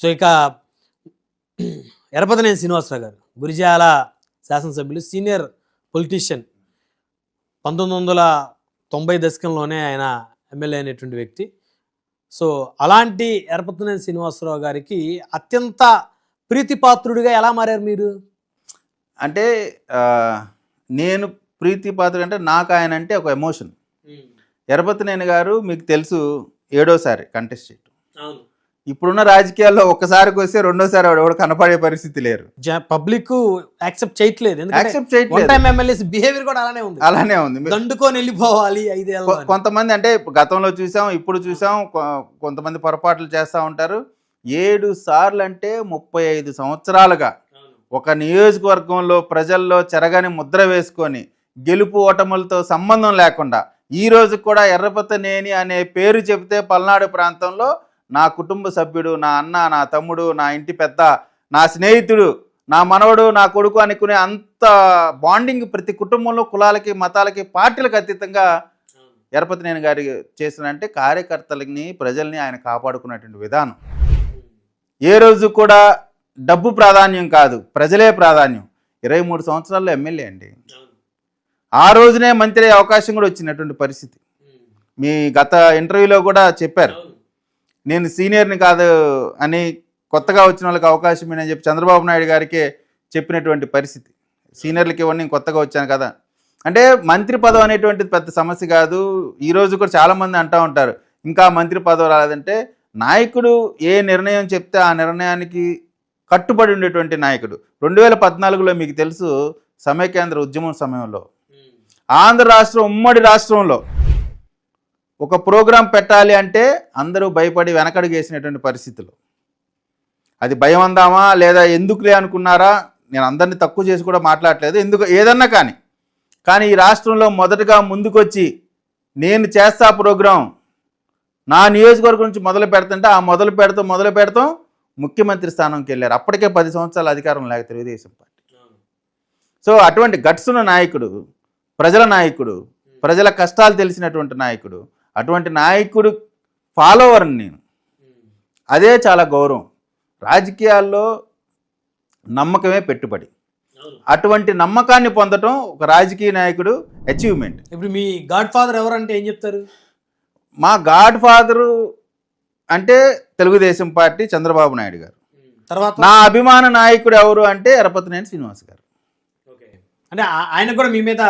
So ఇక ఎరపతినేని శ్రీనివాసరావు గారు గురిజాల శాసనసభ్యులు, సీనియర్ పొలిటీషియన్. 1990 దశకంలోనే ఆయన ఎమ్మెల్యే అయినటువంటి వ్యక్తి. సో అలాంటి ఎరపతినేని శ్రీనివాసరావు గారికి అత్యంత ప్రీతిపాత్రుడిగా ఎలా మారారు మీరు? అంటే నేను ప్రీతిపాత్రుడు అంటే నాకు ఆయన అంటే ఒక ఎమోషన్. ఎరపతినేని గారు మీకు తెలుసు 7వసారి కంటెస్ట్ చేయటం. ఇప్పుడున్న రాజకీయాల్లో ఒక్కసారికి వస్తే రెండోసారి ఎవడు కనపడే పరిస్థితి లేరు. పబ్లిక్ యాక్సెప్ట్ చేయట్లేదు. బిహేవియర్ కూడా అలానే ఉంది. దండుకొని వెళ్ళిపోవాలి 5 ఏళ్ళు. కొంతమంది అంటే గతంలో చూసాం, ఇప్పుడు చూసాం, కొంతమంది పొరపాట్లు చేస్తూ ఉంటారు. 7 సార్లు అంటే 35 సంవత్సరాలుగా ఒక నియోజకవర్గంలో ప్రజల్లో చెరగని ముద్ర వేసుకొని గెలుపు ఓటములతో సంబంధం లేకుండా ఈ రోజు కూడా ఎర్రపతినేని అనే పేరు చెబితే పల్నాడు ప్రాంతంలో నా కుటుంబ సభ్యుడు, నా అన్న, నా తమ్ముడు, నా ఇంటి పెద్ద, నా స్నేహితుడు, నా మనవడు, నా కొడుకు అనుకునే అంత బాండింగ్ ప్రతి కుటుంబంలో కులాలకి, మతాలకి, పార్టీలకు అతీతంగా ఎరపతినేని గారి చేసినంటే కార్యకర్తలని, ప్రజల్ని ఆయన కాపాడుకున్నటువంటి విధానం. ఏ రోజు కూడా డబ్బు ప్రాధాన్యం కాదు, ప్రజలే ప్రాధాన్యం. 23 సంవత్సరాల్లో ఎమ్మెల్యే అండి. ఆ రోజునే మంత్రి అయ్యే అవకాశం కూడా వచ్చినటువంటి పరిస్థితి. మీ గత ఇంటర్వ్యూలో కూడా చెప్పారు, నేను సీనియర్ని కాదు అని కొత్తగా వచ్చిన వాళ్ళకి అవకాశం అని చెప్పి చంద్రబాబు నాయుడు గారికే చెప్పినటువంటి పరిస్థితి. సీనియర్లకి ఇవ్వండి, నేను కొత్తగా వచ్చాను కదా అంటే. మంత్రి పదవి అనేటువంటిది పెద్ద సమస్య కాదు. ఈరోజు కూడా చాలామంది అంటూ ఉంటారు ఇంకా మంత్రి పదవి రాలేదంటే. నాయకుడు ఏ నిర్ణయం చెప్తే ఆ నిర్ణయానికి కట్టుబడి ఉండేటువంటి నాయకుడు. 2014లో మీకు తెలుసు సమైక్యాంధ్ర ఉద్యమం సమయంలో ఆంధ్ర రాష్ట్రం, ఉమ్మడి రాష్ట్రంలో ఒక ప్రోగ్రాం పెట్టాలి అంటే అందరూ భయపడి వెనకడుగేసినటువంటి పరిస్థితులు. అది భయం అందామా లేదా ఎందుకులే అనుకున్నారా, నేను అందరినీ తక్కువ చేసి కూడా మాట్లాడలేదు, ఎందుకు ఏదన్నా కానీ ఈ రాష్ట్రంలో మొదటగా ముందుకొచ్చి నేను చేస్తా ప్రోగ్రాం, నా నియోజకవర్గం నుంచి మొదలు పెడుతుంటే ఆ మొదలు పెడతాం ముఖ్యమంత్రి స్థానంకి వెళ్ళారు. అప్పటికే 10 సంవత్సరాల అధికారం లేక తెలుగుదేశం పార్టీ. సో అటువంటి గట్స్ ఉన్న నాయకుడు, ప్రజల నాయకుడు, ప్రజల కష్టాలు తెలిసినటువంటి నాయకుడు, అటువంటి నాయకుడు ఫాలోవర్ని నేను. అదే చాలా గౌరవం. రాజకీయాల్లో నమ్మకమే పెట్టుబడి. అటువంటి నమ్మకాన్ని పొందటం ఒక రాజకీయ నాయకుడు అచీవ్మెంట్. ఇప్పుడు మీ గాడ్ ఫాదర్ ఎవరంటే ఏం చెప్తారు? మా గాడ్ ఫాదరు అంటే తెలుగుదేశం పార్టీ చంద్రబాబు నాయుడు గారు. తర్వాత నా అభిమాన నాయకుడు ఎవరు అంటే ఎరపతినేని శ్రీనివాస్ గారు. అంటే ఆయన కూడా మీ మీద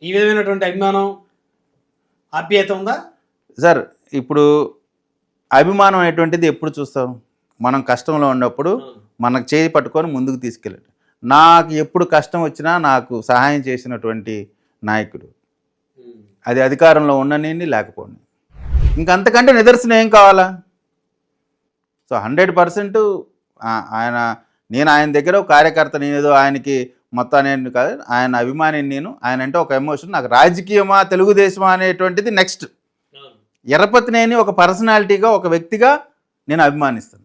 ఈ విధమైనటువంటి అభిమానం, ఆప్యాయత ఉందా సార్? ఇప్పుడు అభిమానం అనేటువంటిది ఎప్పుడు చూస్తాం? మనం కష్టంలో ఉన్నప్పుడు మనకు చేయి పట్టుకొని ముందుకు తీసుకెళ్ళాడు. నాకు ఎప్పుడు కష్టం వచ్చినా నాకు సహాయం చేసినటువంటి నాయకుడు. అది అధికారంలో ఉండని లేకపోండి, ఇంకంతకంటే నిదర్శనం ఏం కావాలా? సో 100% నేను ఆయన దగ్గర ఒక కార్యకర్త, నేనేదో ఆయనకి మొత్తం నేను కాదు, ఆయన అభిమానిని నేను. ఆయన అంటే ఒక ఎమోషన్. నాకు రాజకీయమా తెలుగుదేశమా అనేటువంటిది నెక్స్ట్. ఎరపతినేని ఒక పర్సనాలిటీగా, ఒక వ్యక్తిగా నేను అభిమానిస్తాను.